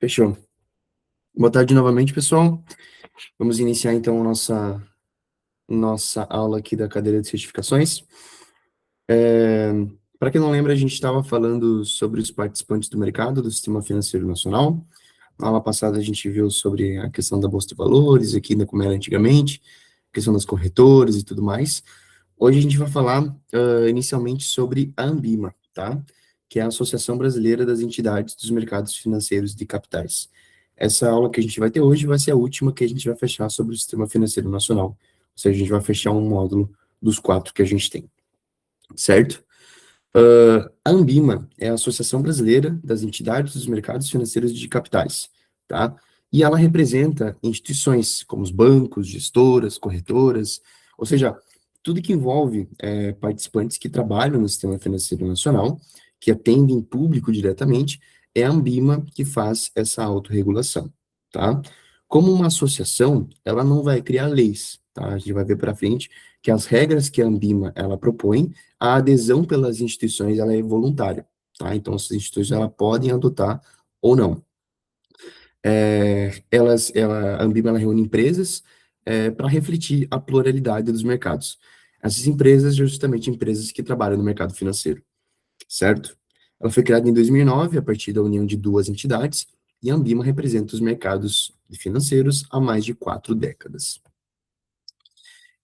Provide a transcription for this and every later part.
Fechou. Boa tarde novamente, pessoal. Vamos iniciar então a nossa aula aqui da cadeira de certificações. Para quem não lembra, a gente estava falando sobre os participantes do mercado do Sistema Financeiro Nacional. Na aula passada a gente viu sobre a questão da Bolsa de Valores, aqui como era antigamente, a questão das corretoras e tudo mais. Hoje a gente vai falar inicialmente sobre a Ambima, tá? Que é a Associação Brasileira das Entidades dos Mercados Financeiros de Capitais. Essa aula que a gente vai ter hoje vai ser a última que a gente vai fechar sobre o Sistema Financeiro Nacional. Ou seja, a gente vai fechar um módulo dos 4 que a gente tem, certo? A Ambima é a Associação Brasileira das Entidades dos Mercados Financeiros de Capitais, tá? E ela representa instituições como os bancos, gestoras, corretoras, ou seja, tudo que envolve participantes que trabalham no Sistema Financeiro Nacional, que atendem público diretamente, é a Ambima que faz essa autorregulação, tá? Como uma associação, ela não vai criar leis, tá? A gente vai ver para frente que as regras que a Ambima ela propõe, a adesão pelas instituições ela é voluntária, tá? Então, essas instituições ela podem adotar ou não. A Ambima ela reúne empresas para refletir a pluralidade dos mercados. Essas empresas, justamente empresas que trabalham no mercado financeiro, certo? Ela foi criada em 2009, a partir da união de 2 entidades, e a Ambima representa os mercados financeiros há mais de 4 décadas.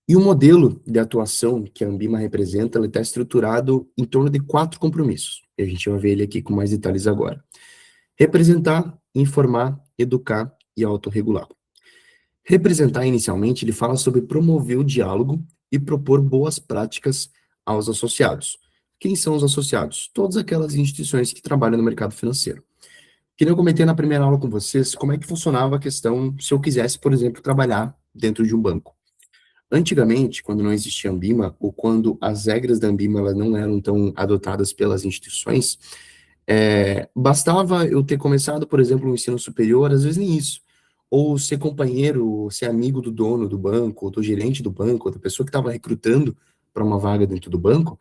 E o modelo de atuação que a Ambima representa, ele está estruturado em torno de 4 compromissos. E a gente vai ver ele aqui com mais detalhes agora. Representar, informar, educar e autorregular. Representar, inicialmente, ele fala sobre promover o diálogo e propor boas práticas aos associados. Quem são os associados? Todas aquelas instituições que trabalham no mercado financeiro. Que nem eu comentei na primeira aula com vocês, como é que funcionava a questão se eu quisesse, por exemplo, trabalhar dentro de um banco. Antigamente, quando não existia Ambima, ou quando as regras da Ambima elas não eram tão adotadas pelas instituições, bastava eu ter começado, por exemplo, um ensino superior, às vezes nem isso, ou ser companheiro, ou ser amigo do dono do banco, ou do gerente do banco, ou da pessoa que estava recrutando para uma vaga dentro do banco,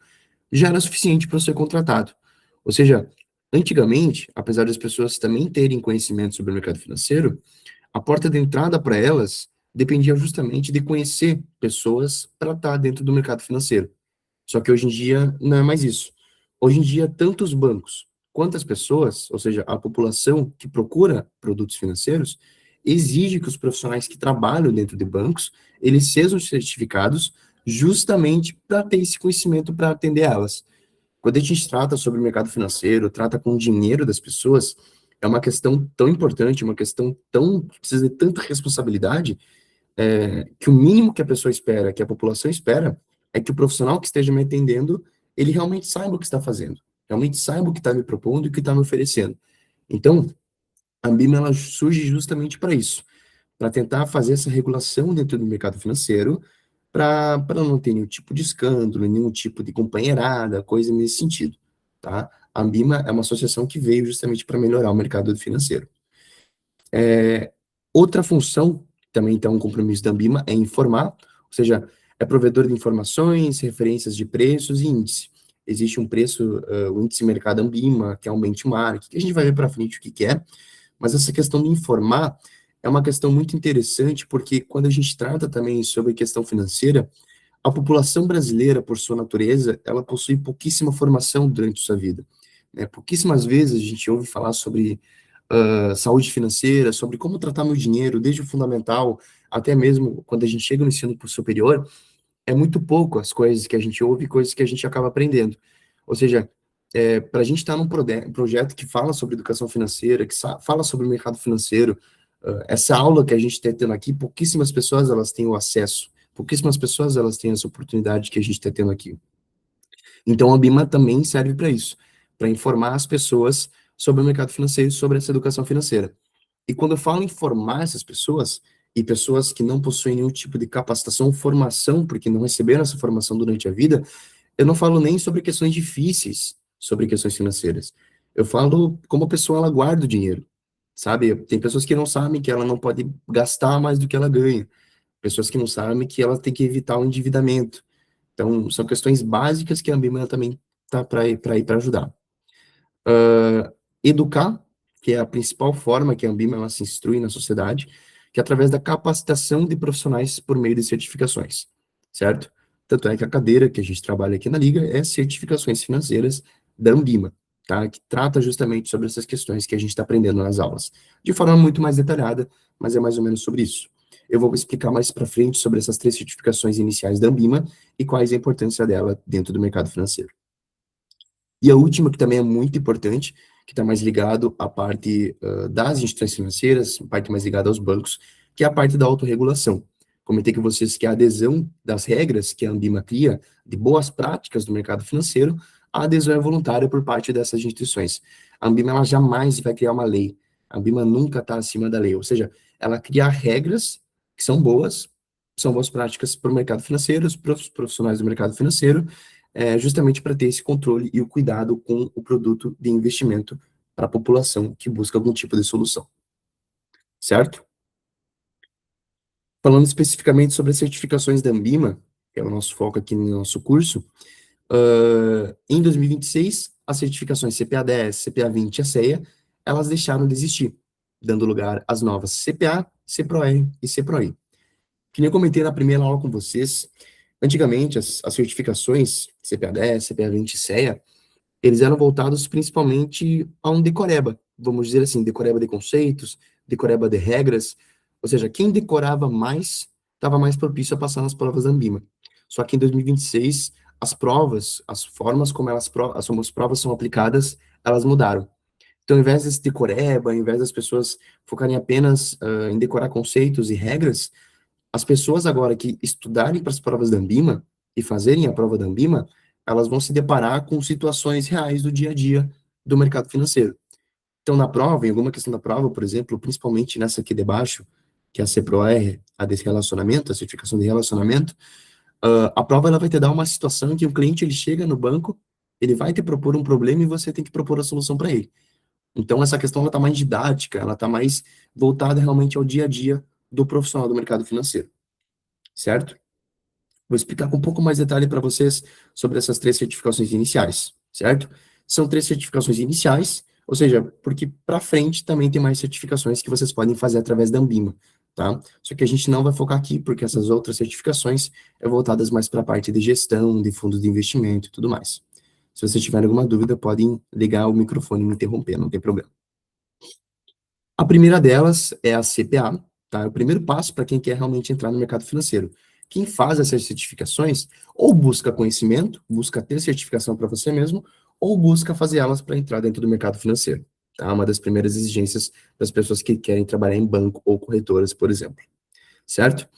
já era suficiente para ser contratado. Ou seja, antigamente, apesar das pessoas também terem conhecimento sobre o mercado financeiro, a porta de entrada para elas dependia justamente de conhecer pessoas para estar dentro do mercado financeiro. Só que hoje em dia não é mais isso. Hoje em dia, tanto os bancos quanto as pessoas, ou seja, a população que procura produtos financeiros, exige que os profissionais que trabalham dentro de bancos, eles sejam certificados justamente para ter esse conhecimento para atender elas. Quando a gente trata sobre o mercado financeiro, trata com o dinheiro das pessoas, é uma questão tão importante, uma questão tão que precisa de tanta responsabilidade, que o mínimo que a pessoa espera, que a população espera, é que o profissional que esteja me atendendo, ele realmente saiba o que está fazendo, realmente saiba o que está me propondo e o que está me oferecendo. Então, a BIM ela surge justamente para isso, para tentar fazer essa regulação dentro do mercado financeiro, para não ter nenhum tipo de escândalo, nenhum tipo de companheirada, coisa nesse sentido, tá? A Ambima é uma associação que veio justamente para melhorar o mercado financeiro. Outra função, também então um compromisso da Ambima, é informar, ou seja, é provedor de informações, referências de preços e índice. Existe um preço, o índice mercado Ambima, que é um benchmark, que a gente vai ver para frente o que é, mas essa questão de informar é uma questão muito interessante, porque quando a gente trata também sobre questão financeira, a população brasileira, por sua natureza, ela possui pouquíssima formação durante sua vida. Né? Pouquíssimas vezes a gente ouve falar sobre saúde financeira, sobre como tratar meu dinheiro, desde o fundamental até mesmo quando a gente chega no ensino superior, é muito pouco as coisas que a gente ouve e coisas que a gente acaba aprendendo. Ou seja, para a gente estar num projeto que fala sobre educação financeira, que fala sobre o mercado financeiro, essa aula que a gente está tendo aqui, pouquíssimas pessoas elas têm o acesso, pouquíssimas pessoas elas têm essa oportunidade que a gente está tendo aqui. Então, a BIMA também serve para isso, para informar as pessoas sobre o mercado financeiro, sobre essa educação financeira. E quando eu falo em formar essas pessoas, e pessoas que não possuem nenhum tipo de capacitação ou formação, porque não receberam essa formação durante a vida, eu não falo nem sobre questões difíceis, sobre questões financeiras. Eu falo como a pessoa ela guarda o dinheiro, sabe? Tem pessoas que não sabem que ela não pode gastar mais do que ela ganha. Pessoas que não sabem que ela tem que evitar o endividamento. Então, são questões básicas que a Ambima também está para ir para ajudar. Educar. que é a principal forma que a Ambima ela se instrui na sociedade, que é através da capacitação de profissionais por meio de certificações, certo? Tanto é que a cadeira que a gente trabalha aqui na Liga é certificações financeiras da Ambima, tá? Que trata justamente sobre essas questões que a gente está aprendendo nas aulas, de forma muito mais detalhada, mas é mais ou menos sobre isso. Eu vou explicar mais para frente sobre essas três certificações iniciais da Ambima e quais a importância dela dentro do mercado financeiro. E a última, que também é muito importante, que está mais ligado à parte das instituições financeiras, a parte mais ligada aos bancos, que é a parte da autorregulação. Comentei com vocês que a adesão das regras que a Ambima cria, de boas práticas do mercado financeiro, a adesão é voluntária por parte dessas instituições. A Ambima ela jamais vai criar uma lei. A Ambima nunca está acima da lei, ou seja, ela cria regras que são boas práticas para o mercado financeiro, para os profissionais do mercado financeiro, justamente para ter esse controle e o cuidado com o produto de investimento para a população que busca algum tipo de solução, certo? Falando especificamente sobre as certificações da Ambima, que é o nosso foco aqui no nosso curso, em 2026, as certificações CPA-10, CPA-20 e a CEA, elas deixaram de existir, dando lugar às novas CPA, CPROR e CPROI. Que nem eu comentei na primeira aula com vocês, antigamente as certificações CPA-10, CPA-20 e CEA, eles eram voltados principalmente a um decoreba, vamos dizer assim, decoreba de conceitos, decoreba de regras, ou seja, quem decorava mais estava mais propício a passar nas provas da Ambima. Só que em 2026, as provas, as formas como as provas são aplicadas, elas mudaram. Então, ao invés desse decoreba, ao invés das pessoas focarem apenas em decorar conceitos e regras, as pessoas agora que estudarem para as provas da Ambima e fazerem a prova da Ambima, elas vão se deparar com situações reais do dia a dia do mercado financeiro. Então, na prova, em alguma questão da prova, por exemplo, principalmente nessa aqui de baixo, que é a CPROR, a de relacionamento, a certificação de relacionamento, a prova ela vai te dar uma situação em que o cliente ele chega no banco, ele vai te propor um problema e você tem que propor a solução para ele. Então, essa questão ela está mais didática, ela está mais voltada realmente ao dia a dia do profissional do mercado financeiro, certo? Vou explicar com um pouco mais detalhe para vocês sobre essas três certificações iniciais, certo? São três certificações iniciais, ou seja, porque para frente também tem mais certificações que vocês podem fazer através da Ambima, tá? Só que a gente não vai focar aqui, porque essas outras certificações é voltadas mais para a parte de gestão, de fundos de investimento e tudo mais. Se vocês tiverem alguma dúvida, podem ligar o microfone e me interromper, não tem problema. A primeira delas é a CPA, tá? É o primeiro passo para quem quer realmente entrar no mercado financeiro. Quem faz essas certificações, ou busca conhecimento, busca ter certificação para você mesmo, ou busca fazer elas para entrar dentro do mercado financeiro. Tá? Uma das primeiras exigências das pessoas que querem trabalhar em banco ou corretoras, por exemplo. Certo?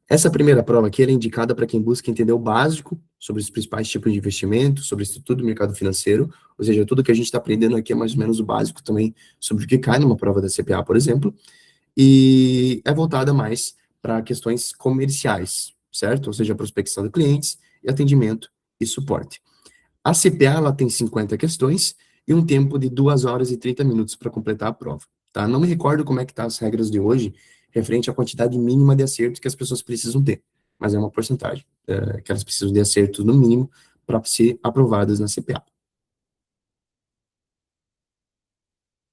Essa primeira prova aqui é indicada para quem busca entender o básico sobre os principais tipos de investimento, sobre a estrutura do mercado financeiro, ou seja, tudo que a gente está aprendendo aqui é mais ou menos o básico também sobre o que cai numa prova da CPA, por exemplo, e é voltada mais para questões comerciais, certo? Ou seja, prospecção de clientes e atendimento e suporte. A CPA ela tem 50 questões e um tempo de 2 horas e 30 minutos para completar a prova. Tá? Não me recordo como é que tá as regras de hoje, referente à quantidade mínima de acertos que as pessoas precisam ter, mas é uma porcentagem que elas precisam de acertos no mínimo para ser aprovadas na CPA.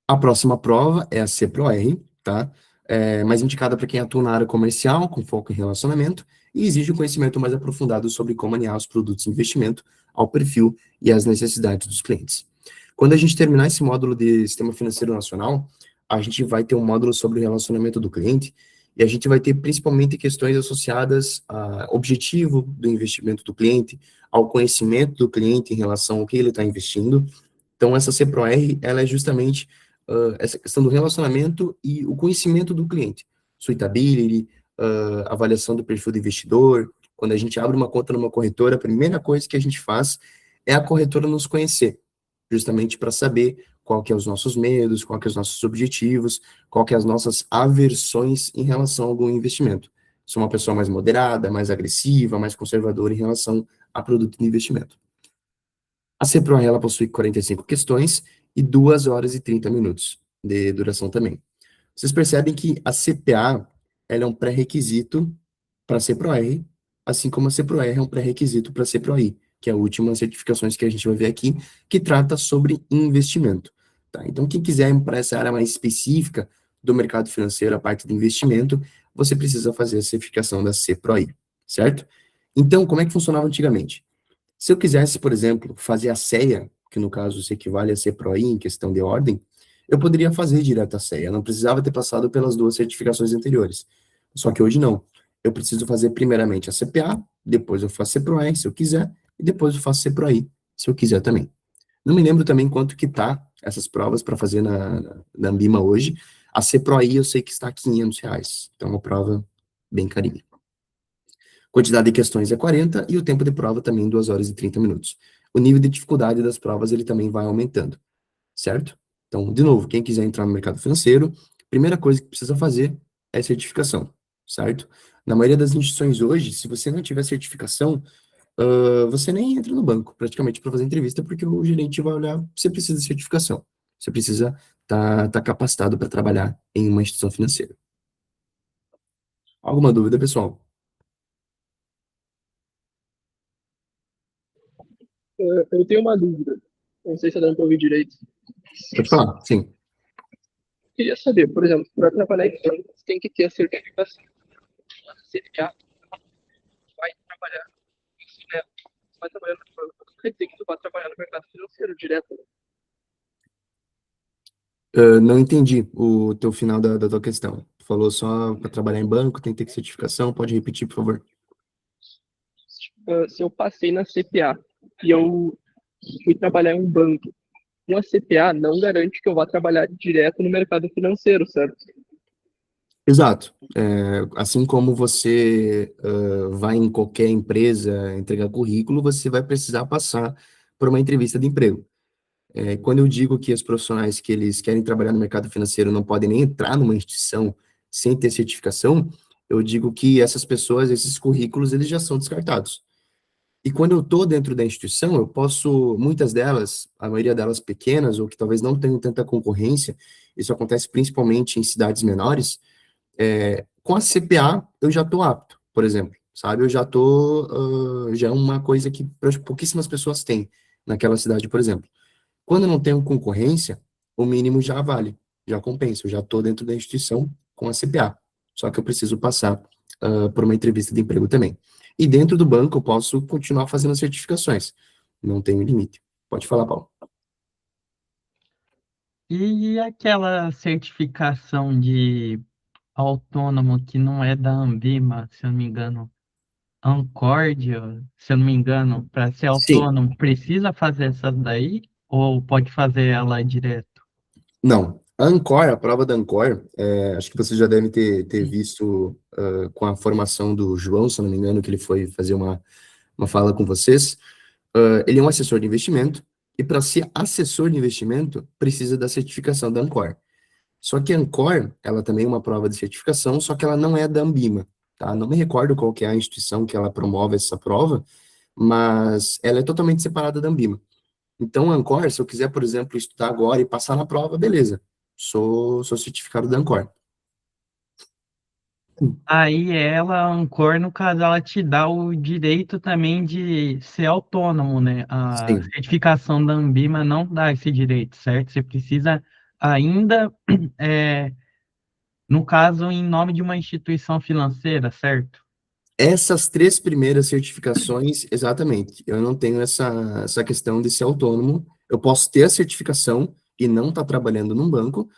A próxima prova é a CPROR, tá? Mais indicada para quem atua na área comercial, com foco em relacionamento, e exige um conhecimento mais aprofundado sobre como alinhar os produtos de investimento ao perfil e às necessidades dos clientes. Quando a gente terminar esse módulo de Sistema Financeiro Nacional, a gente vai ter um módulo sobre o relacionamento do cliente, e a gente vai ter principalmente questões associadas ao objetivo do investimento do cliente, ao conhecimento do cliente em relação ao que ele está investindo. Então, essa CPROR, ela é justamente essa questão do relacionamento e o conhecimento do cliente. Suitability, avaliação do perfil do investidor. Quando a gente abre uma conta numa corretora, a primeira coisa que a gente faz é a corretora nos conhecer, justamente para saber qual que é os nossos medos, qual que é os nossos objetivos, qual que é as nossas aversões em relação a algum investimento. Sou uma pessoa mais moderada, mais agressiva, mais conservadora em relação a produto de investimento. A CPROR, ela possui 45 questões e 2 horas e 30 minutos de duração também. Vocês percebem que a CPA, ela é um pré-requisito para a CPROR, assim como a CPROR é um pré-requisito para a CPROI, que é a última certificações que a gente vai ver aqui, que trata sobre investimento. Tá? Então, quem quiser ir para essa área mais específica do mercado financeiro, a parte de investimento, você precisa fazer a certificação da CPROI, certo? Então, como é que funcionava antigamente? Se eu quisesse, por exemplo, fazer a CEA, que no caso se equivale a CPROI em questão de ordem, eu poderia fazer direto a CEA, não precisava ter passado pelas duas certificações anteriores. Só que hoje não. Eu preciso fazer primeiramente a CPA, depois eu faço CPROI, se eu quiser, e depois eu faço CPROI, se eu quiser também. Não me lembro também quanto que tá essas provas para fazer na Ambima hoje. A CPROI eu sei que está R$ 500, então é uma prova bem carinha. Quantidade de questões é 40 e o tempo de prova também 2 horas e 30 minutos. O nível de dificuldade das provas ele também vai aumentando, certo? Então, de novo, quem quiser entrar no mercado financeiro, primeira coisa que precisa fazer é certificação, certo? Na maioria das instituições hoje, se você não tiver certificação, você nem entra no banco, praticamente, para fazer entrevista, porque o gerente vai olhar, você precisa de certificação, você precisa tá capacitado para trabalhar em uma instituição financeira. Alguma dúvida, pessoal? Eu tenho uma dúvida. Não sei se está dando para ouvir direito. Pode falar? Sim. Queria saber, por exemplo, para trabalhar em bancos, tem que ter a certificação. Se já vai trabalhar isso, né? Vai trabalhar no banco, quer dizer que tu vai trabalhar no mercado financeiro direto. Não entendi o teu final da tua questão. Tu falou só para trabalhar em banco, tem que ter certificação, pode repetir, por favor? Se eu passei na CPA e eu fui trabalhar em um banco, uma CPA não garante que eu vá trabalhar direto no mercado financeiro, certo? Exato. Assim como você vai em qualquer empresa entregar currículo, você vai precisar passar por uma entrevista de emprego. Quando eu digo que os profissionais que eles querem trabalhar no mercado financeiro não podem nem entrar numa instituição sem ter certificação, eu digo que essas pessoas, esses currículos, eles já são descartados. E quando eu estou dentro da instituição, eu posso, muitas delas, a maioria delas pequenas, ou que talvez não tenham tanta concorrência, isso acontece principalmente em cidades menores, com a CPA eu já estou apto, por exemplo, sabe? Eu já estou, já é uma coisa que pouquíssimas pessoas têm naquela cidade, por exemplo. Quando eu não tenho concorrência, o mínimo já vale, já compensa, eu já estou dentro da instituição com a CPA, só que eu preciso passar por uma entrevista de emprego também. E dentro do banco eu posso continuar fazendo certificações, não tenho limite. Pode falar, Paulo. E aquela certificação de autônomo que não é da Anbima, se eu não me engano, Ancordia, se eu não me engano, para ser Sim. autônomo, precisa fazer essa daí ou pode fazer ela direto? Não. A Ancor, a prova da Ancor, acho que você já deve ter visto com a formação do João, se eu não me engano, que ele foi fazer uma fala com vocês. Ele é um assessor de investimento, e para ser assessor de investimento, precisa da certificação da Ancor. Só que a Ancor, ela também é uma prova de certificação, só que ela não é da Ambima, tá? Não me recordo qual que é a instituição que ela promove essa prova, mas ela é totalmente separada da Ambima. Então, a Ancor, se eu quiser, por exemplo, estudar agora e passar na prova, beleza. Sou certificado da Ancor. Aí ela, a Ancor, no caso, ela te dá o direito também de ser autônomo, né? A Sim. certificação da Anbima não dá esse direito, certo? Você precisa ainda, é, no caso, em nome de uma instituição financeira, certo? Essas três primeiras certificações, exatamente. Eu não tenho essa questão de ser autônomo. Eu posso ter a certificação e não estar trabalhando num banco,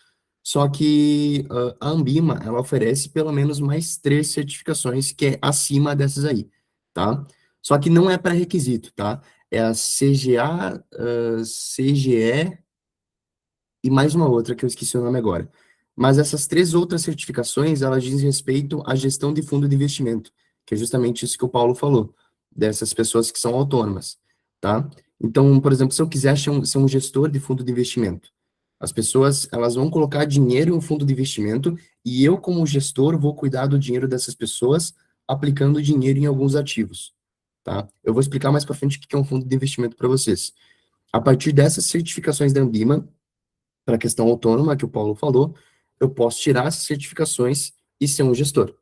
só que a Ambima, ela oferece pelo menos mais três certificações que é acima dessas aí, tá? Só que não é pré-requisito, tá? É a CGA, CGE e mais uma outra que eu esqueci o nome agora. Mas essas três outras certificações, elas dizem respeito à gestão de fundo de investimento, que é justamente isso que o Paulo falou, dessas pessoas que são autônomas, tá? Então, por exemplo, se eu quiser ser um gestor de fundo de investimento, as pessoas, elas vão colocar dinheiro em um fundo de investimento e eu, como gestor, vou cuidar do dinheiro dessas pessoas aplicando dinheiro em alguns ativos, tá? Eu vou explicar mais para frente o que é um fundo de investimento para vocês. A partir dessas certificações da Ambima, para a questão autônoma que o Paulo falou, eu posso tirar essas certificações e ser um gestor.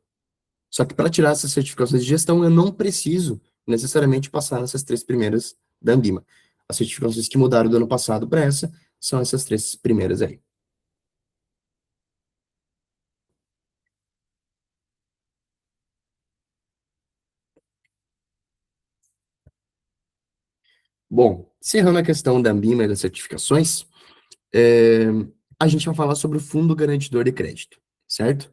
Só que para tirar essas certificações de gestão, eu não preciso necessariamente passar nessas três primeiras da Ambima. As certificações que mudaram do ano passado para essa são essas três primeiras aí. Bom, encerrando a questão da Ambima e das certificações, é, a gente vai falar sobre o Fundo Garantidor de Crédito, certo?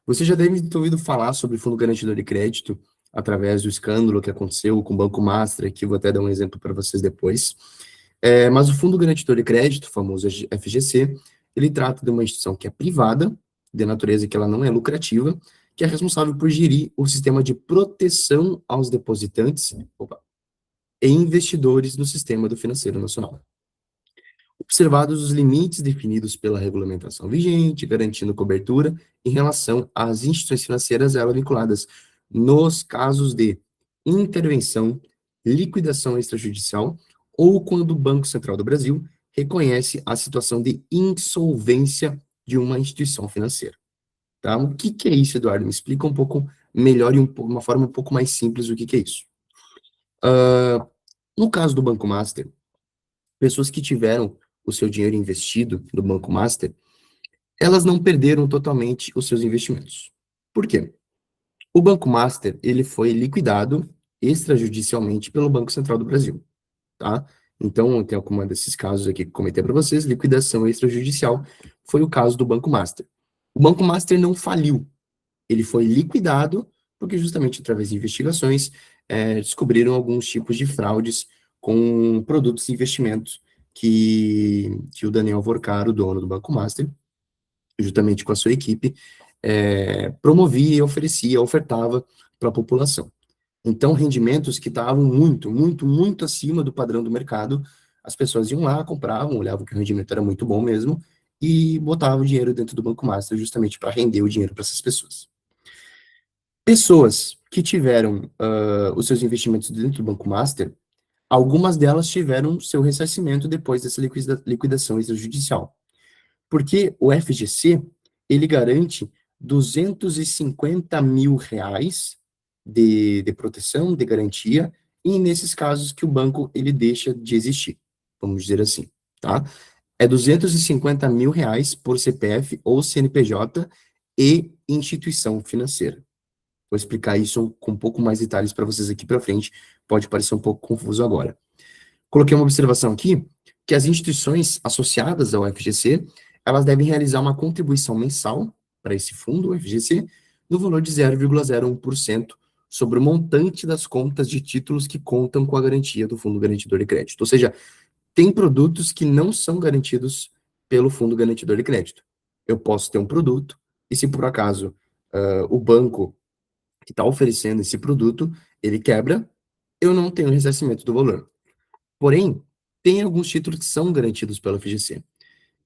Você já deve ter ouvido falar sobre o Fundo Garantidor de Crédito através do escândalo que aconteceu com o Banco Master, que eu vou até dar um exemplo para vocês depois. Mas o Fundo Garantidor de Crédito, o famoso FGC, ele trata de uma instituição que é privada, de natureza que ela não é lucrativa, que é responsável por gerir o sistema de proteção aos depositantes e investidores no sistema do financeiro nacional. Observados os limites definidos pela regulamentação vigente, garantindo cobertura em relação às instituições financeiras a ela vinculadas, nos casos de intervenção, liquidação extrajudicial ou quando o Banco Central do Brasil reconhece a situação de insolvência de uma instituição financeira. Tá? O que é isso, Eduardo? Me explica um pouco melhor e uma forma um pouco mais simples o que é isso. No caso do Banco Master, pessoas que tiveram o seu dinheiro investido no Banco Master, elas não perderam totalmente os seus investimentos. Por quê? O Banco Master, ele foi liquidado extrajudicialmente pelo Banco Central do Brasil, tá? Então, tem alguma desses casos aqui que eu comentei para vocês, liquidação extrajudicial, foi o caso do Banco Master. O Banco Master não faliu, ele foi liquidado porque justamente através de investigações descobriram alguns tipos de fraudes com produtos de investimentos que o Daniel Vorcaro, o dono do Banco Master, juntamente com a sua equipe, promovia, oferecia, ofertava para a população. Então, rendimentos que estavam muito, muito, muito acima do padrão do mercado, as pessoas iam lá, compravam, olhavam que o rendimento era muito bom mesmo, e botavam o dinheiro dentro do Banco Master justamente para render o dinheiro para essas pessoas. Pessoas que tiveram os seus investimentos dentro do Banco Master, algumas delas tiveram seu ressarcimento depois dessa liquidação extrajudicial. Porque o FGC, ele garante 250 mil reais de proteção, de garantia, e nesses casos que o banco ele deixa de existir, vamos dizer assim, tá? É 250 mil reais por CPF ou CNPJ e instituição financeira. Vou explicar isso com um pouco mais detalhes para vocês aqui para frente, pode parecer um pouco confuso agora. Coloquei uma observação aqui, que as instituições associadas ao FGC, elas devem realizar uma contribuição mensal para esse fundo, o FGC, no valor de 0,01% sobre o montante das contas de títulos que contam com a garantia do Fundo Garantidor de Crédito. Ou seja, tem produtos que não são garantidos pelo Fundo Garantidor de Crédito. Eu posso ter um produto, e se por acaso o banco que está oferecendo esse produto, ele quebra, eu não tenho ressarcimento do valor. Porém, tem alguns títulos que são garantidos pela FGC.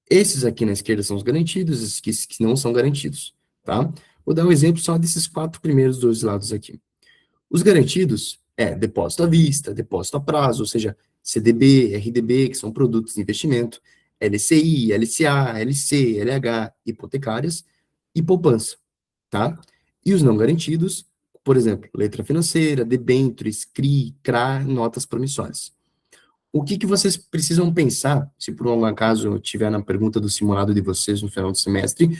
Esses aqui na esquerda são os garantidos, esses que não são garantidos, tá? Vou dar um exemplo só desses 4 primeiros dois lados aqui. Os garantidos depósito à vista, depósito a prazo, ou seja, CDB, RDB, que são produtos de investimento, LCI, LCA, LC, LH, hipotecárias e poupança, tá? E os não garantidos, por exemplo, letra financeira, debêntures, CRI, CRA, notas promissórias. O que vocês precisam pensar, se por um acaso tiver na pergunta do simulado de vocês no final do semestre,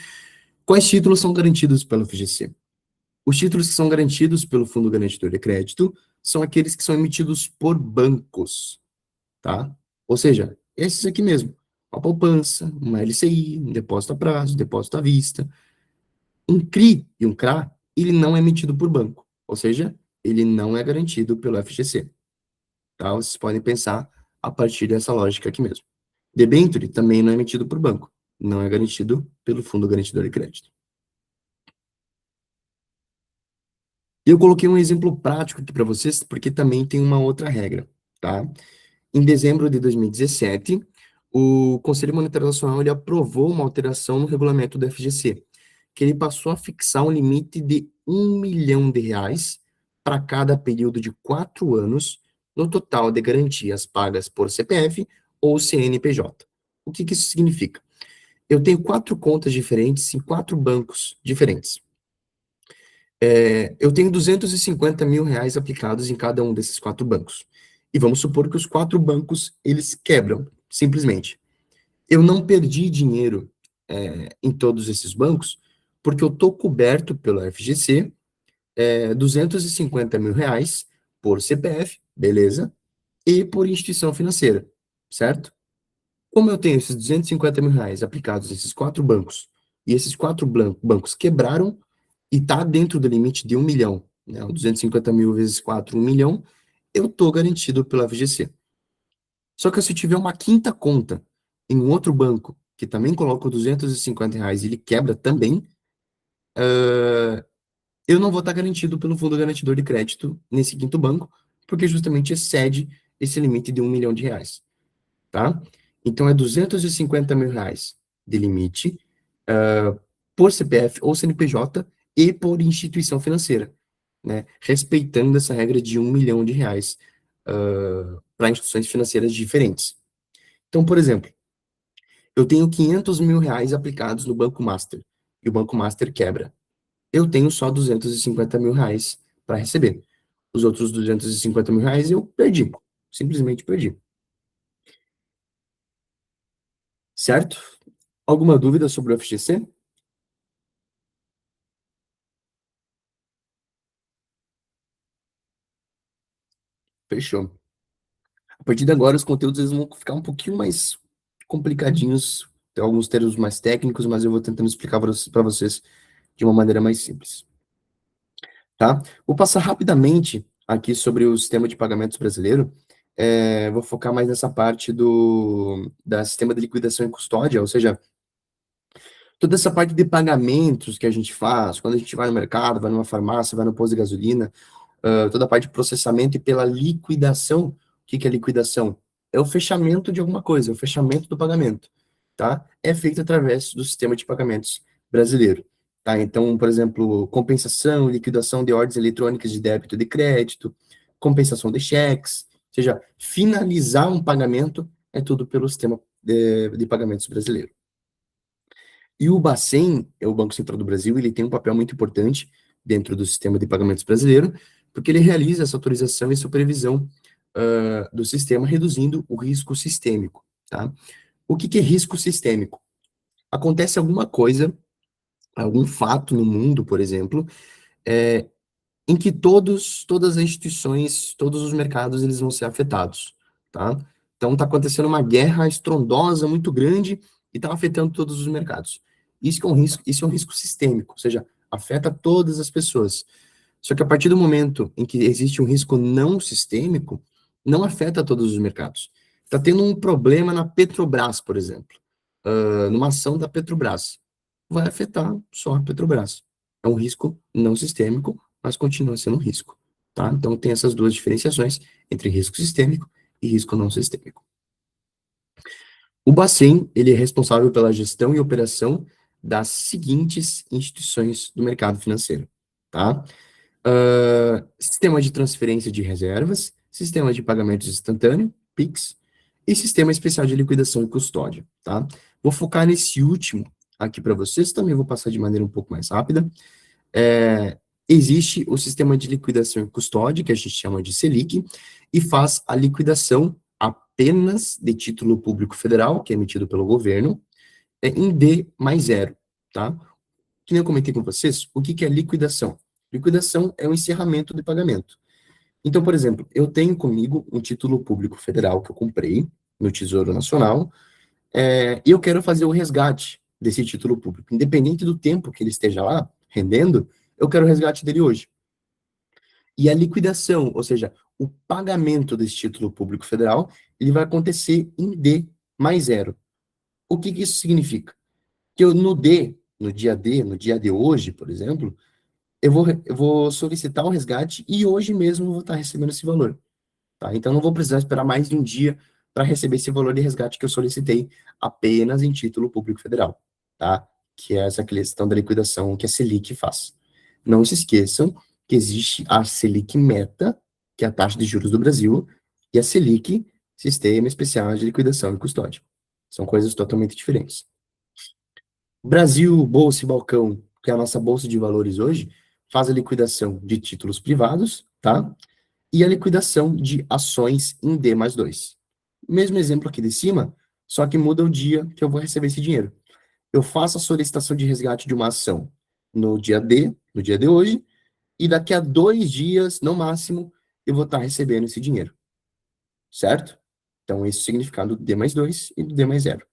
quais títulos são garantidos pelo FGC? Os títulos que são garantidos pelo Fundo Garantidor de Crédito são aqueles que são emitidos por bancos, tá? Ou seja, esses aqui mesmo, uma poupança, uma LCI, um depósito a prazo, depósito à vista. Um CRI e um CRA, ele não é emitido por banco, ou seja, ele não é garantido pelo FGC. Tá? Vocês podem pensar a partir dessa lógica aqui mesmo. Debênture também não é emitido por banco, não é garantido pelo Fundo Garantidor de Crédito. E eu coloquei um exemplo prático aqui para vocês, porque também tem uma outra regra, tá? Em dezembro de 2017, o Conselho Monetário Nacional ele aprovou uma alteração no regulamento do FGC, que ele passou a fixar um limite de R$ 1 milhão para cada período de 4 anos, no total de garantias pagas por CPF ou CNPJ. O que isso significa? Eu tenho 4 contas diferentes em 4 bancos diferentes. Eu tenho 250 mil reais aplicados em cada um desses 4 bancos. E vamos supor que os 4 bancos, eles quebram, simplesmente. Eu não perdi dinheiro em todos esses bancos, porque eu estou coberto pelo FGC, 250 mil reais por CPF, beleza, e por instituição financeira, certo? Como eu tenho esses 250 mil reais aplicados nesses 4 bancos, e esses 4 bancos quebraram, e está dentro do limite de 1 milhão, né, 250 mil vezes 4, 1 milhão, eu estou garantido pelo FGC. Só que se eu tiver uma quinta conta em um outro banco, que também coloca 250 reais e ele quebra também, eu não vou estar garantido pelo fundo garantidor de crédito nesse quinto banco, porque justamente excede esse limite de 1 milhão de reais, tá? Então é 250 mil reais de limite por CPF ou CNPJ e por instituição financeira, né? Respeitando essa regra de 1 milhão de reais para instituições financeiras diferentes. Então, por exemplo, eu tenho 500 mil reais aplicados no Banco Master, e o Banco Master quebra. Eu tenho só 250 mil reais para receber. Os outros 250 mil reais eu perdi. Simplesmente perdi. Certo? Alguma dúvida sobre o FGC? Fechou. A partir de agora, os conteúdos eles vão ficar um pouquinho mais complicadinhos, tem alguns termos mais técnicos, mas eu vou tentando explicar para vocês de uma maneira mais simples. Tá? Vou passar rapidamente aqui sobre o sistema de pagamentos brasileiro. Vou focar mais nessa parte da sistema de liquidação e custódia, ou seja, toda essa parte de pagamentos que a gente faz, quando a gente vai no mercado, vai numa farmácia, vai no posto de gasolina, toda a parte de processamento e pela liquidação. O que é liquidação? É o fechamento de alguma coisa, é o fechamento do pagamento, tá? É feito através do sistema de pagamentos brasileiro, tá? Então, por exemplo, compensação, liquidação de ordens eletrônicas de débito e de crédito, compensação de cheques, ou seja, finalizar um pagamento é tudo pelo sistema de pagamentos brasileiro. E o Bacen, é o Banco Central do Brasil, ele tem um papel muito importante dentro do sistema de pagamentos brasileiro, porque ele realiza essa autorização e supervisão do sistema, reduzindo o risco sistêmico, tá? O que é risco sistêmico? Acontece alguma coisa, algum fato no mundo, por exemplo, em que todas as instituições, todos os mercados, eles vão ser afetados, tá? Então, está acontecendo uma guerra estrondosa, muito grande, e está afetando todos os mercados. Isso é um risco sistêmico, ou seja, afeta todas as pessoas. Só que a partir do momento em que existe um risco não sistêmico, não afeta todos os mercados. Está tendo um problema na Petrobras, por exemplo, numa ação da Petrobras. Vai afetar só a Petrobras. É um risco não sistêmico, mas continua sendo um risco. Tá? Então, tem essas duas diferenciações entre risco sistêmico e risco não sistêmico. O Bacen, ele é responsável pela gestão e operação das seguintes instituições do mercado financeiro, tá? Sistema de transferência de reservas, sistema de pagamentos instantâneo, PIX, e sistema especial de liquidação e custódia, tá? Vou focar nesse último aqui para vocês, também vou passar de maneira um pouco mais rápida. Existe o sistema de liquidação e custódia, que a gente chama de Selic, e faz a liquidação apenas de título público federal, que é emitido pelo governo, em D mais zero, tá? Que nem eu comentei com vocês, o que é liquidação? Liquidação é o encerramento de pagamento. Então, por exemplo, eu tenho comigo um título público federal que eu comprei no Tesouro Nacional, e eu quero fazer o resgate desse título público. Independente do tempo que ele esteja lá, rendendo, eu quero o resgate dele hoje. E a liquidação, ou seja, o pagamento desse título público federal, ele vai acontecer em D mais zero. O que isso significa? Que eu no D, no dia de hoje, por exemplo, eu vou solicitar o resgate e hoje mesmo eu vou estar recebendo esse valor. Tá? Então, não vou precisar esperar mais de um dia para receber esse valor de resgate que eu solicitei apenas em título público federal, tá? Que é essa questão da liquidação que a Selic faz. Não se esqueçam que existe a Selic Meta, que é a taxa de juros do Brasil, e a Selic, Sistema Especial de Liquidação e Custódia. São coisas totalmente diferentes. Brasil, Bolsa e Balcão, que é a nossa bolsa de valores hoje, faz a liquidação de títulos privados, tá? E a liquidação de ações em D mais 2. Mesmo exemplo aqui de cima, só que muda o dia que eu vou receber esse dinheiro. Eu faço a solicitação de resgate de uma ação no dia de hoje, e daqui a 2 dias, no máximo, eu vou estar recebendo esse dinheiro, certo? Então, esse é o significado do D mais 2 e do D mais 0.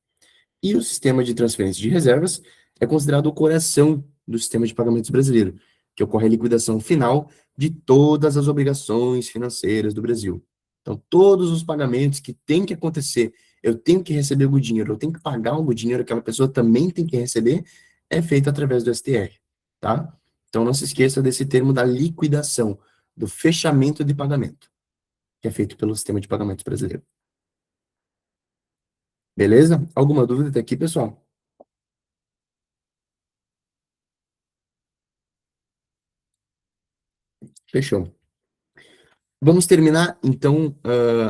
E o sistema de transferência de reservas é considerado o coração do sistema de pagamentos brasileiro, que ocorre a liquidação final de todas as obrigações financeiras do Brasil. Então, todos os pagamentos que têm que acontecer, eu tenho que receber algum dinheiro, eu tenho que pagar algum dinheiro, aquela pessoa também tem que receber, é feito através do STR, tá? Então, não se esqueça desse termo da liquidação, do fechamento de pagamento, que é feito pelo sistema de pagamentos brasileiro. Beleza? Alguma dúvida até aqui, pessoal? Fechou. Vamos terminar, então,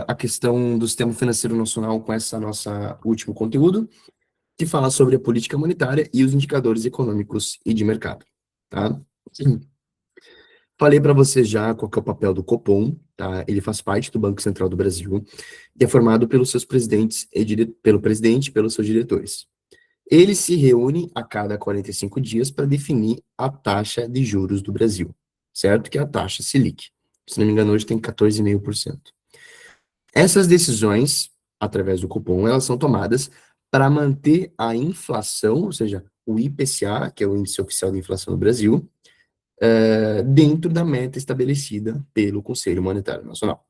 a questão do sistema financeiro nacional com essa nossa último conteúdo, que fala sobre a política monetária e os indicadores econômicos e de mercado, tá? Falei para você já qual que é o papel do Copom, tá? Ele faz parte do Banco Central do Brasil e é formado pelos seus presidentes pelo presidente e pelos seus diretores. Ele se reúne a cada 45 dias para definir a taxa de juros do Brasil, certo? Que é a taxa Selic. Se não me engano, hoje tem 14,5%. Essas decisões, através do cupom, elas são tomadas para manter a inflação, ou seja, o IPCA, que é o Índice Oficial de Inflação do Brasil, dentro da meta estabelecida pelo Conselho Monetário Nacional,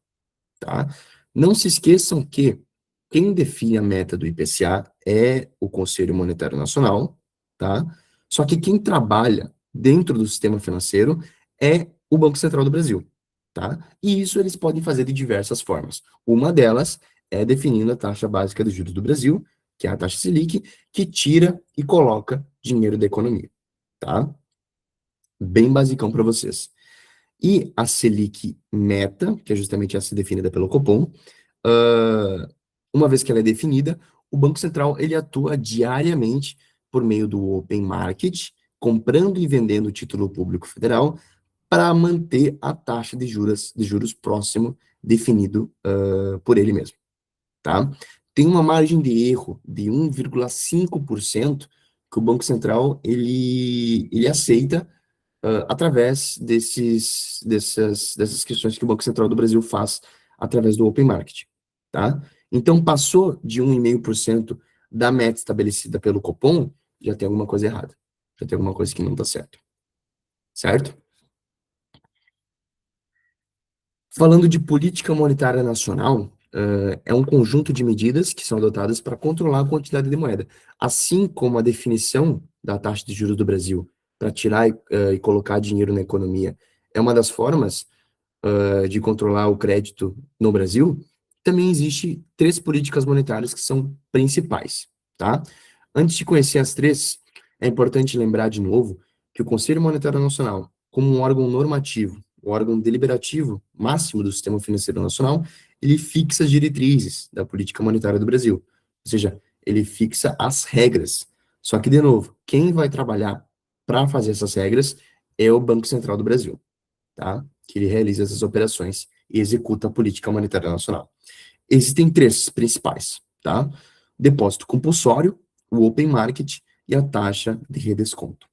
tá? Não se esqueçam que quem define a meta do IPCA é o Conselho Monetário Nacional, tá? Só que quem trabalha dentro do sistema financeiro é o Banco Central do Brasil, tá? E isso eles podem fazer de diversas formas. Uma delas é definindo a taxa básica de juros do Brasil, que é a taxa Selic, que tira e coloca dinheiro da economia, tá? Bem basicão para vocês. E a Selic meta, que é justamente essa definida pelo Copom, uma vez que ela é definida, o Banco Central ele atua diariamente por meio do Open Market, comprando e vendendo o título público federal para manter a taxa de juros próximo definido por ele mesmo, tá? Tem uma margem de erro de 1,5% que o Banco Central ele aceita através dessas questões que o Banco Central do Brasil faz através do Open Market, tá? Então, passou de 1,5% da meta estabelecida pelo Copom, já tem alguma coisa errada. Já tem alguma coisa que não está certo. Certo? Falando de política monetária nacional, é um conjunto de medidas que são adotadas para controlar a quantidade de moeda, assim como a definição da taxa de juros do Brasil para tirar e colocar dinheiro na economia é uma das formas de controlar o crédito no Brasil. Também existe 3 políticas monetárias que são principais, tá? Antes de conhecer as 3, é importante lembrar de novo que o Conselho Monetário Nacional, como um órgão normativo, o órgão deliberativo máximo do sistema financeiro nacional, ele fixa as diretrizes da política monetária do Brasil. Ou seja, ele fixa as regras. Só que, de novo, quem vai trabalhar para fazer essas regras é o Banco Central do Brasil, tá? Que ele realiza essas operações e executa a política monetária nacional. Existem 3 principais, tá? Depósito compulsório, o open market e a taxa de redesconto.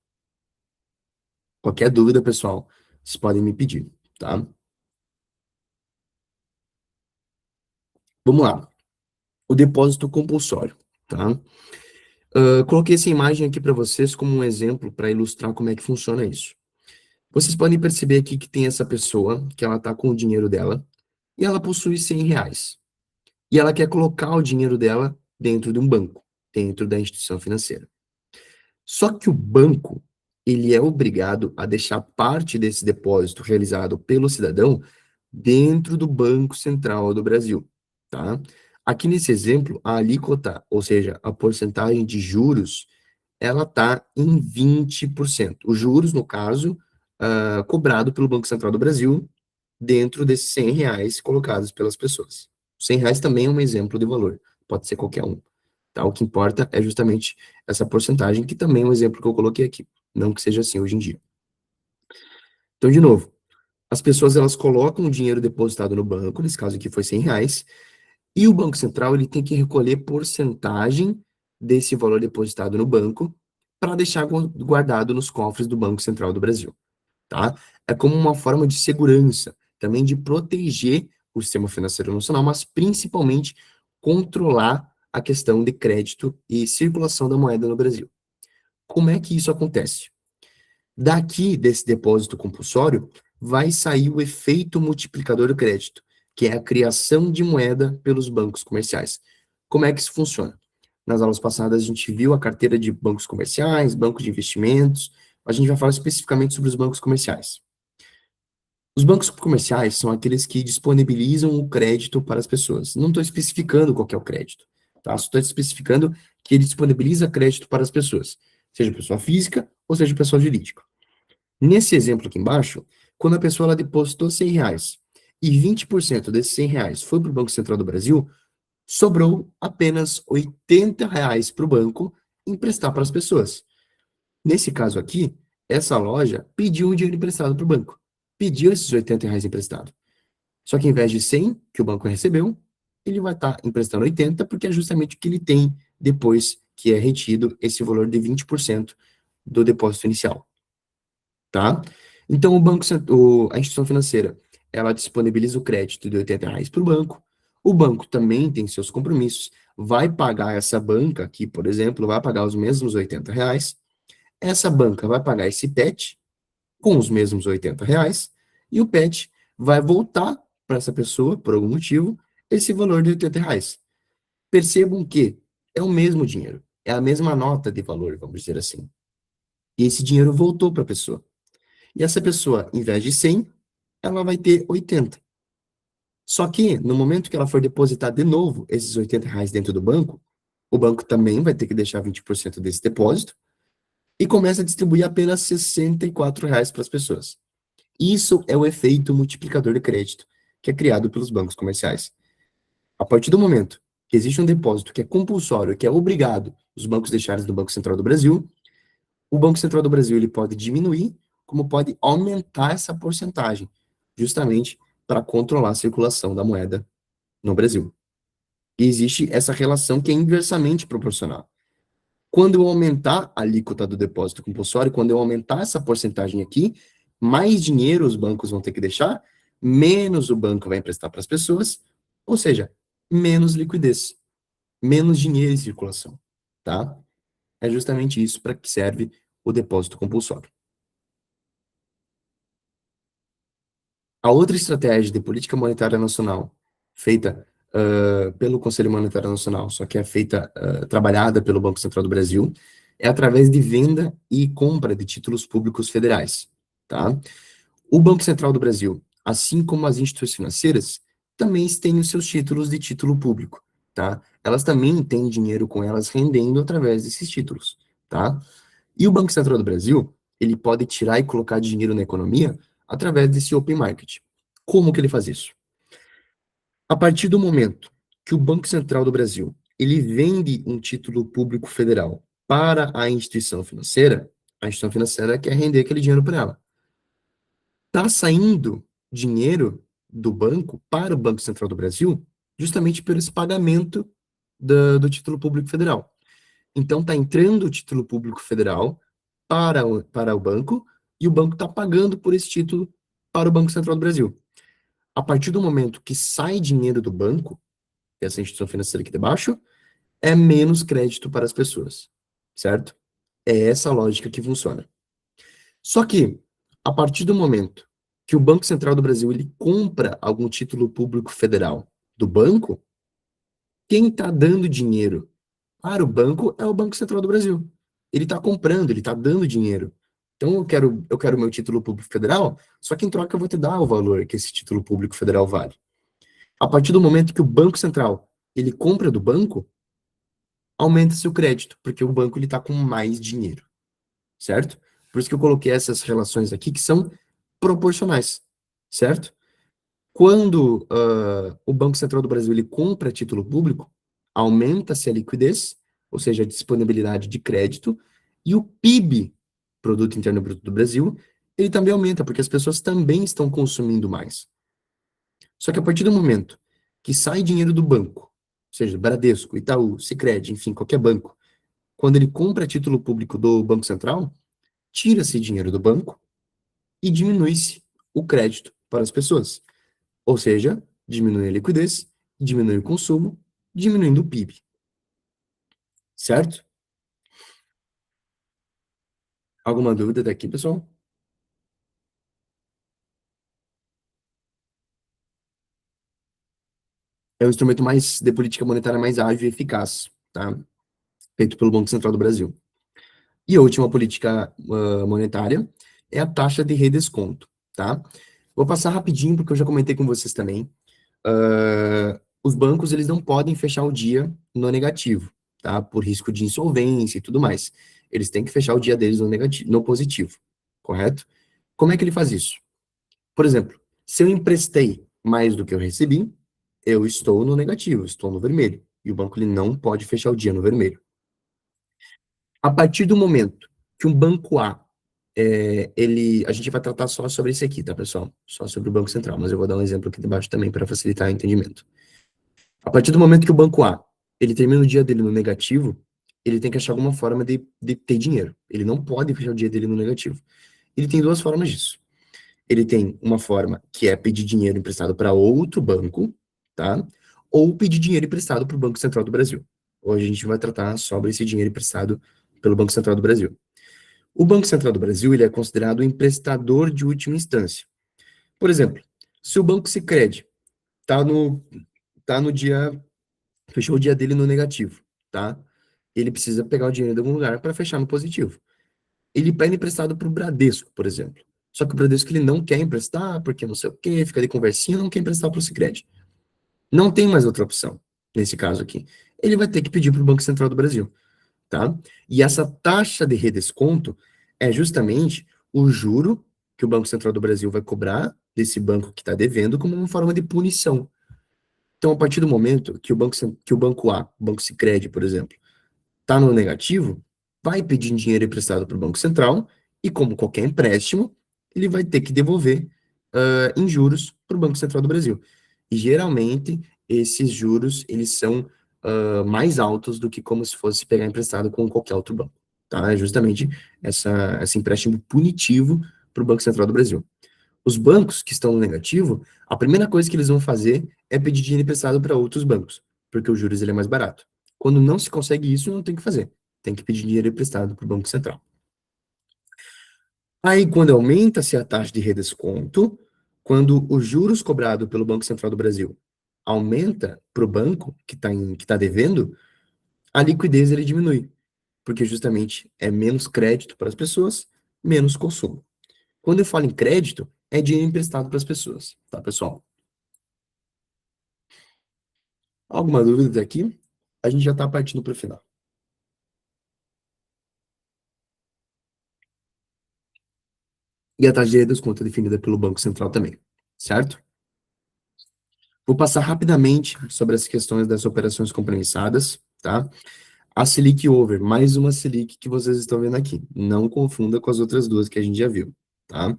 Qualquer dúvida, pessoal, vocês podem me pedir, tá? Vamos lá. O depósito compulsório, tá? Coloquei essa imagem aqui para vocês como um exemplo para ilustrar como é que funciona isso. Vocês podem perceber aqui que tem essa pessoa, que ela está com o dinheiro dela, e ela possui R$ 100. E ela quer colocar o dinheiro dela dentro de um banco, dentro da instituição financeira. Só que o banco, ele é obrigado a deixar parte desse depósito realizado pelo cidadão dentro do Banco Central do Brasil, tá? Aqui nesse exemplo, a alíquota, ou seja, a porcentagem de juros, ela está em 20%. Os juros, no caso, cobrado pelo Banco Central do Brasil dentro desses R$ 100 colocados pelas pessoas. R$ 100 também é um exemplo de valor, pode ser qualquer um. Tá? O que importa é justamente essa porcentagem, que também é um exemplo que eu coloquei aqui, não que seja assim hoje em dia. Então, de novo, as pessoas elas colocam o dinheiro depositado no banco, nesse caso aqui foi R$ 100, E o Banco Central ele tem que recolher porcentagem desse valor depositado no banco para deixar guardado nos cofres do Banco Central do Brasil, tá? É como uma forma de segurança, também de proteger o sistema financeiro nacional, mas principalmente controlar a questão de crédito e circulação da moeda no Brasil. Como é que isso acontece? Daqui desse depósito compulsório vai sair o efeito multiplicador do crédito, que é a criação de moeda pelos bancos comerciais. Como é que isso funciona? Nas aulas passadas a gente viu a carteira de bancos comerciais, bancos de investimentos. A gente vai falar especificamente sobre os bancos comerciais. Os bancos comerciais são aqueles que disponibilizam o crédito para as pessoas. Não estou especificando qual que é o crédito, tá? Só estou especificando que ele disponibiliza crédito para as pessoas, seja pessoa física ou seja pessoa jurídica. Nesse exemplo aqui embaixo, quando a pessoa ela depositou R$ 100 e 20% desses R$ 100 foi para o Banco Central do Brasil, sobrou apenas R$ 80 para o banco emprestar para as pessoas. Nesse caso aqui, essa loja pediu um dinheiro emprestado para o banco. Pediu esses R$ 80 emprestado. Só que em vez de 100 que o banco recebeu, ele vai estar emprestando 80 porque é justamente o que ele tem depois que é retido esse valor de 20% do depósito inicial. Tá? Então, a instituição financeira, ela disponibiliza o crédito de R$ 80 para o banco. O banco também tem seus compromissos, vai pagar essa banca aqui, por exemplo, vai pagar os mesmos R$ 80. Essa banca vai pagar esse PET com os mesmos R$ 80, e o PET vai voltar para essa pessoa, por algum motivo, esse valor de R$ 80. Percebam que é o mesmo dinheiro, é a mesma nota de valor, vamos dizer assim. E esse dinheiro voltou para a pessoa. E essa pessoa, em vez de 100, ela vai ter 80. Só que, no momento que ela for depositar de novo esses R$ 80 dentro do banco, o banco também vai ter que deixar 20% desse depósito e começa a distribuir apenas R$ 64 para as pessoas. Isso é o efeito multiplicador de crédito que é criado pelos bancos comerciais. A partir do momento que existe um depósito que é compulsório, que é obrigado os bancos deixarem do Banco Central do Brasil, o Banco Central do Brasil ele pode diminuir, como pode aumentar essa porcentagem, justamente para controlar a circulação da moeda no Brasil. E existe essa relação que é inversamente proporcional. Quando eu aumentar a alíquota do depósito compulsório, quando eu aumentar essa porcentagem aqui, mais dinheiro os bancos vão ter que deixar, menos o banco vai emprestar para as pessoas, ou seja, menos liquidez, menos dinheiro em circulação, tá? É justamente isso para que serve o depósito compulsório. A outra estratégia de política monetária nacional, feita pelo Conselho Monetário Nacional, só que é feita, trabalhada pelo Banco Central do Brasil, é através de venda e compra de títulos públicos federais, tá? O Banco Central do Brasil, assim como as instituições financeiras, também têm os seus títulos de título público, tá? Elas também têm dinheiro com elas rendendo através desses títulos, tá? E o Banco Central do Brasil, ele pode tirar e colocar dinheiro na economia através desse open market. Como que ele faz isso? A partir do momento que o Banco Central do Brasil, ele vende um título público federal para a instituição financeira quer render aquele dinheiro para ela. Está saindo dinheiro do banco para o Banco Central do Brasil justamente por esse pagamento do título público federal. Então, está entrando o título público federal para o banco, e o banco está pagando por esse título para o Banco Central do Brasil. A partir do momento que sai dinheiro do banco, essa instituição financeira aqui debaixo, é menos crédito para as pessoas, certo? É essa a lógica que funciona. Só que, a partir do momento que o Banco Central do Brasil ele compra algum título público federal do banco, quem está dando dinheiro para o banco é o Banco Central do Brasil. Ele está comprando, ele está dando dinheiro. Então, eu quero meu título público federal, só que em troca eu vou te dar o valor que esse título público federal vale. A partir do momento que o Banco Central ele compra do banco, aumenta seu crédito, porque o banco ele está com mais dinheiro, certo? Por isso que eu coloquei essas relações aqui que são proporcionais, certo? Quando o Banco Central do Brasil ele compra título público, aumenta-se a liquidez, ou seja, a disponibilidade de crédito, e o PIB, Produto Interno Bruto do Brasil, ele também aumenta, porque as pessoas também estão consumindo mais. Só que a partir do momento que sai dinheiro do banco, ou seja, Bradesco, Itaú, Sicredi, enfim, qualquer banco, quando ele compra título público do Banco Central, tira-se dinheiro do banco e diminui-se o crédito para as pessoas. Ou seja, diminui a liquidez, diminui o consumo, diminuindo o PIB. Certo? Alguma dúvida daqui, pessoal? É o instrumento mais de política monetária mais ágil e eficaz, tá? Feito pelo Banco Central do Brasil. E a última política monetária é a taxa de redesconto, tá? Vou passar rapidinho, porque eu já comentei com vocês também. Os bancos, eles não podem fechar o dia no negativo, tá? Por risco de insolvência e tudo mais. Eles têm que fechar o dia deles no negativo, no positivo, correto? Como é que ele faz isso? Por exemplo, se eu emprestei mais do que eu recebi, eu estou no negativo, estou no vermelho. E o banco, ele não pode fechar o dia no vermelho. A partir do momento que um banco A, a gente vai tratar só sobre esse aqui, tá, pessoal? Só sobre o Banco Central, mas eu vou dar um exemplo aqui debaixo também para facilitar o entendimento. A partir do momento que o banco A, ele termina o dia dele no negativo, ele tem que achar alguma forma de ter dinheiro. Ele não pode fechar o dia dele no negativo. Ele tem duas formas disso. Ele tem uma forma que é pedir dinheiro emprestado para outro banco, tá? Ou pedir dinheiro emprestado para o Banco Central do Brasil. Hoje a gente vai tratar sobre esse dinheiro emprestado pelo Banco Central do Brasil. O Banco Central do Brasil, ele é considerado o emprestador de última instância. Por exemplo, se o Banco Sicredi tá no dia, fechou o dia dele no negativo, tá? Ele precisa pegar o dinheiro de algum lugar para fechar no positivo. Ele pede emprestado para o Bradesco, por exemplo. Só que o Bradesco, ele não quer emprestar, porque não sei o quê, fica de conversinha, não quer emprestar para o Sicredi. Não tem mais outra opção, nesse caso aqui. Ele vai ter que pedir para o Banco Central do Brasil, tá? E essa taxa de redesconto é justamente o juro que o Banco Central do Brasil vai cobrar desse banco que está devendo como uma forma de punição. Então, a partir do momento que o banco A, o Banco Sicredi, por exemplo, está no negativo, vai pedir dinheiro emprestado para o Banco Central e, como qualquer empréstimo, ele vai ter que devolver em juros para o Banco Central do Brasil. E, geralmente, esses juros, eles são mais altos do que como se fosse pegar emprestado com qualquer outro banco. Tá? É justamente esse empréstimo punitivo para o Banco Central do Brasil. Os bancos que estão no negativo, a primeira coisa que eles vão fazer é pedir dinheiro emprestado para outros bancos, porque o juros ele é mais barato. Quando não se consegue isso, não tem o que fazer. Tem que pedir dinheiro emprestado para o Banco Central. Aí, quando aumenta-se a taxa de redesconto, quando os juros cobrados pelo Banco Central do Brasil aumenta para o banco que tá devendo, a liquidez ele diminui, porque justamente é menos crédito para as pessoas, menos consumo. Quando eu falo em crédito, é dinheiro emprestado para as pessoas, tá, pessoal? Alguma dúvida daqui? A gente já está partindo para o final. E a taxa de redesconto é definida pelo Banco Central também, certo? Vou passar rapidamente sobre as questões das operações compromissadas, tá? A Selic Over, mais uma Selic que vocês estão vendo aqui. Não confunda com as outras duas que a gente já viu, tá?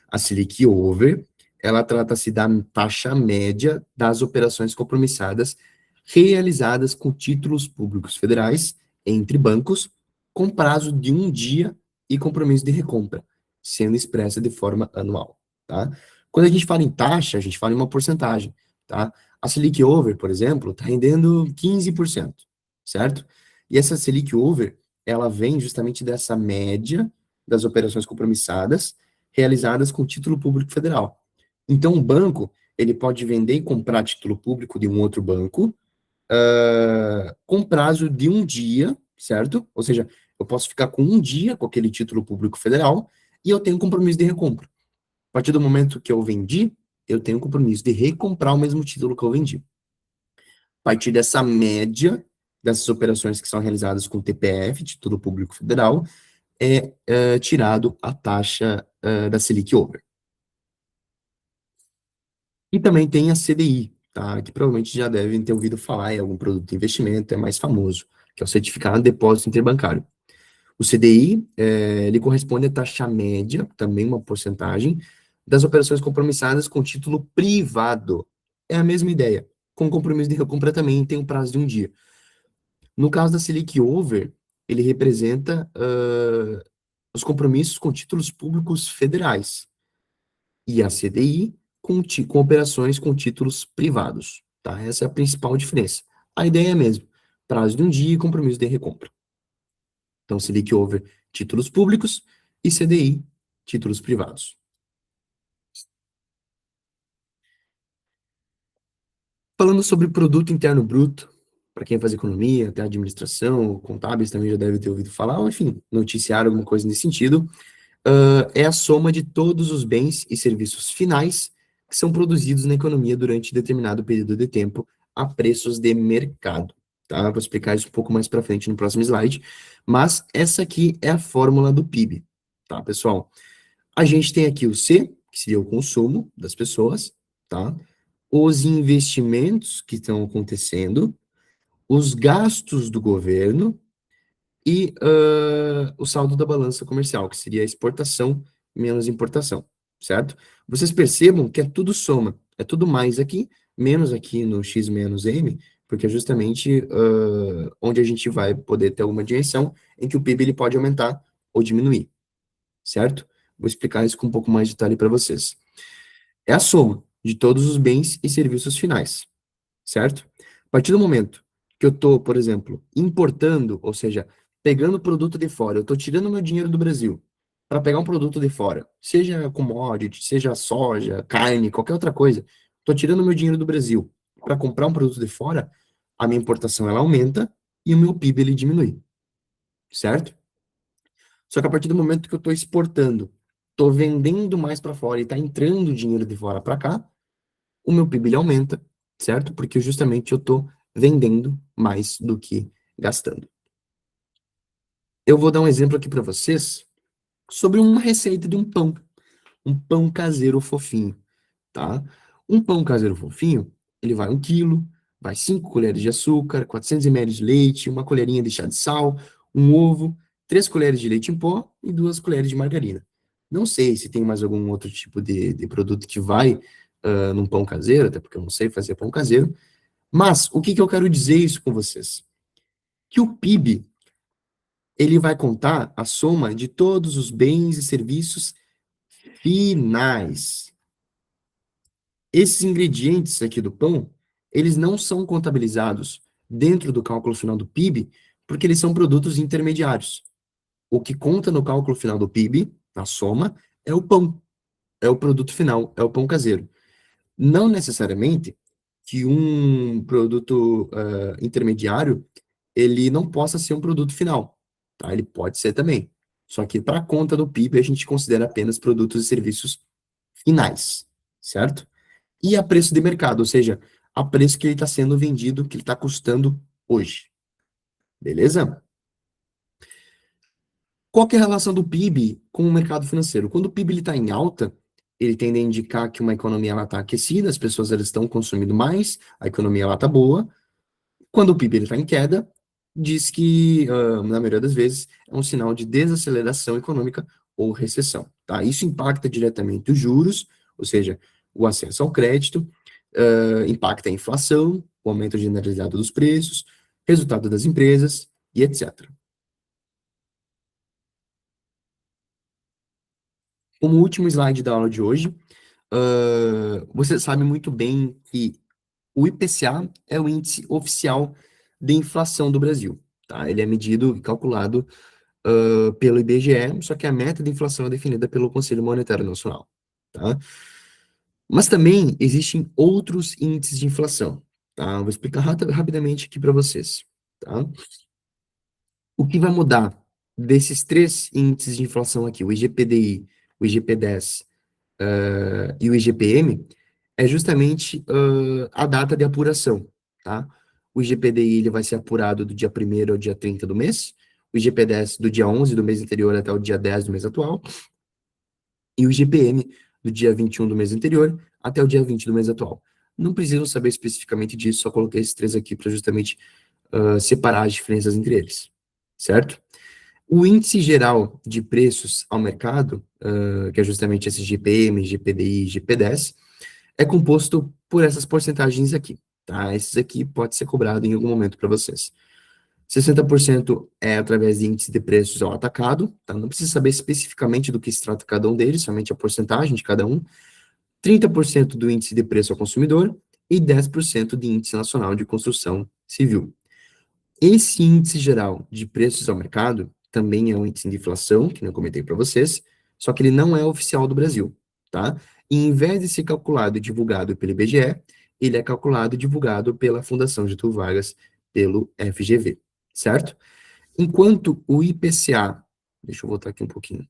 A Selic Over, ela trata-se da taxa média das operações compromissadas realizadas com títulos públicos federais entre bancos, com prazo de um dia e compromisso de recompra, sendo expressa de forma anual, tá? Quando a gente fala em taxa, a gente fala em uma porcentagem, tá? A Selic Over, por exemplo, está rendendo 15%, certo? E essa Selic Over, ela vem justamente dessa média das operações compromissadas realizadas com título público federal. Então, o banco, ele pode vender e comprar título público de um outro banco, com prazo de um dia, certo? Ou seja, eu posso ficar com um dia com aquele título público federal e eu tenho compromisso de recompra. A partir do momento que eu vendi, eu tenho compromisso de recomprar o mesmo título que eu vendi. A partir dessa média dessas operações que são realizadas com TPF, Título Público Federal, é tirado a taxa da Selic Over. E também tem a CDI, tá? Que provavelmente já devem ter ouvido falar em algum produto de investimento, é mais famoso, que é o Certificado de Depósito Interbancário. O CDI, ele corresponde à taxa média, também uma porcentagem, das operações compromissadas com título privado. É a mesma ideia, com compromisso de recompra também tem um prazo de 1 dia. No caso da Selic Over, ele representa os compromissos com títulos públicos federais e a CDI com operações com títulos privados, tá? Essa é a principal diferença. A ideia é a mesma, prazo de 1 dia e compromisso de recompra. Então, Selic Over, títulos públicos, e CDI, títulos privados. Falando sobre produto interno bruto, para quem faz economia, até administração, contábeis também já deve ter ouvido falar, ou enfim, noticiar alguma coisa nesse sentido, é a soma de todos os bens e serviços finais que são produzidos na economia durante determinado período de tempo a preços de mercado. Tá? Vou explicar isso um pouco mais para frente no próximo slide, mas essa aqui é a fórmula do PIB, tá, pessoal? A gente tem aqui o C, que seria o consumo das pessoas, tá? Os investimentos que estão acontecendo, os gastos do governo e o saldo da balança comercial, que seria a exportação menos importação, certo? Vocês percebam que é tudo soma, é tudo mais aqui, menos aqui no X menos M, porque é justamente onde a gente vai poder ter alguma dimensão em que o PIB ele pode aumentar ou diminuir, certo? Vou explicar isso com um pouco mais de detalhe para vocês. É a soma de todos os bens e serviços finais, certo? A partir do momento que eu estou, por exemplo, importando, ou seja, pegando produto de fora, eu estou tirando meu dinheiro do Brasil para pegar um produto de fora, seja commodity, seja soja, carne, qualquer outra coisa, estou tirando meu dinheiro do Brasil para comprar um produto de fora, a minha importação ela aumenta e o meu PIB ele diminui, certo? Só que a partir do momento que eu estou exportando, estou vendendo mais para fora e está entrando dinheiro de fora para cá, o meu PIB ele aumenta, certo? Porque justamente eu estou vendendo mais do que gastando. Eu vou dar um exemplo aqui para vocês sobre uma receita de um pão caseiro fofinho, tá? Um pão caseiro fofinho, ele vai 1 quilo, vai 5 colheres de açúcar, 400 ml de leite, uma colherinha de chá de sal, um ovo, 3 colheres de leite em pó e 2 colheres de margarina. Não sei se tem mais algum outro tipo de produto que vai num pão caseiro, até porque eu não sei fazer pão caseiro, mas o que eu quero dizer isso com vocês? Que o PIB, ele vai contar a soma de todos os bens e serviços finais. Esses ingredientes aqui do pão, eles não são contabilizados dentro do cálculo final do PIB, porque eles são produtos intermediários. O que conta no cálculo final do PIB, na soma, é o pão, é o produto final, é o pão caseiro. Não necessariamente que um produto intermediário ele não possa ser um produto final, tá? Ele pode ser também. Só que para a conta do PIB a gente considera apenas produtos e serviços finais, certo? E a preço de mercado, ou seja, a preço que ele está sendo vendido, que ele está custando hoje. Beleza? Qual que é a relação do PIB com o mercado financeiro? Quando o PIB está em alta, ele tende a indicar que uma economia está aquecida, as pessoas elas estão consumindo mais, a economia está boa. Quando o PIB está em queda, diz que, na maioria das vezes, é um sinal de desaceleração econômica ou recessão. Tá? Isso impacta diretamente os juros, ou seja, o acesso ao crédito, impacta a inflação, o aumento generalizado dos preços, resultado das empresas e etc. Como último slide da aula de hoje, você sabe muito bem que o IPCA é o índice oficial de inflação do Brasil. Tá? Ele é medido e calculado pelo IBGE, só que a meta de inflação é definida pelo Conselho Monetário Nacional. Tá? Mas também existem outros índices de inflação. Tá? Vou explicar rapidamente aqui para vocês. Tá? O que vai mudar desses 3 índices de inflação aqui, o IGPDI, o IGP-10 e o IGPM, é justamente a data de apuração, tá? O IGPDI ele vai ser apurado do dia 1º ao dia 30 do mês, o IGP-10 do dia 11 do mês anterior até o dia 10 do mês atual, e o IGPM do dia 21 do mês anterior até o dia 20 do mês atual. Não precisam saber especificamente disso, só coloquei esses 3 aqui para justamente separar as diferenças entre eles, certo? O índice geral de preços ao mercado, que é justamente esse GPM, GPDI e GP10, é composto por essas porcentagens aqui, tá? Esses aqui pode ser cobrado em algum momento para vocês. 60% é através de índice de preços ao atacado, tá? Não precisa saber especificamente do que se trata cada um deles, somente a porcentagem de cada um. 30% do índice de preço ao consumidor e 10% de índice nacional de construção civil. Esse índice geral de preços ao mercado também é um índice de inflação, que eu comentei para vocês, só que ele não é oficial do Brasil, tá? E em vez de ser calculado e divulgado pelo IBGE, ele é calculado e divulgado pela Fundação Getúlio Vargas, pelo FGV, certo? Enquanto o IPCA, deixa eu voltar aqui um pouquinho.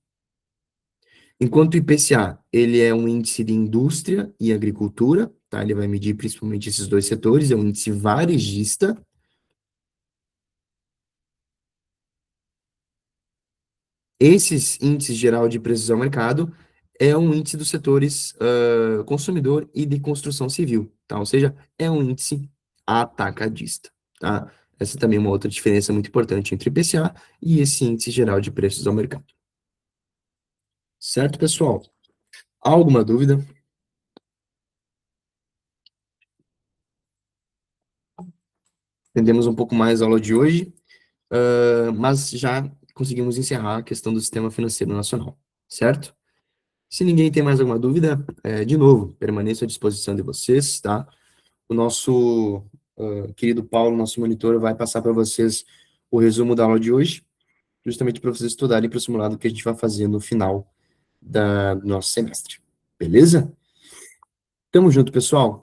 Enquanto o IPCA, ele é um índice de indústria e agricultura, tá? Ele vai medir principalmente esses dois setores, é um índice varejista. Esses índices geral de preços ao mercado é um índice dos setores consumidor e de construção civil, tá? Ou seja, é um índice atacadista, tá? Essa também é uma outra diferença muito importante entre o IPCA e esse índice geral de preços ao mercado. Certo, pessoal? Alguma dúvida? Entendemos um pouco mais a aula de hoje, mas já conseguimos encerrar a questão do sistema financeiro nacional, certo? Se ninguém tem mais alguma dúvida, de novo, permaneço à disposição de vocês, tá? O nosso querido Paulo, nosso monitor, vai passar para vocês o resumo da aula de hoje, justamente para vocês estudarem para o simulado que a gente vai fazer no final do nosso semestre. Beleza? Tamo junto, pessoal.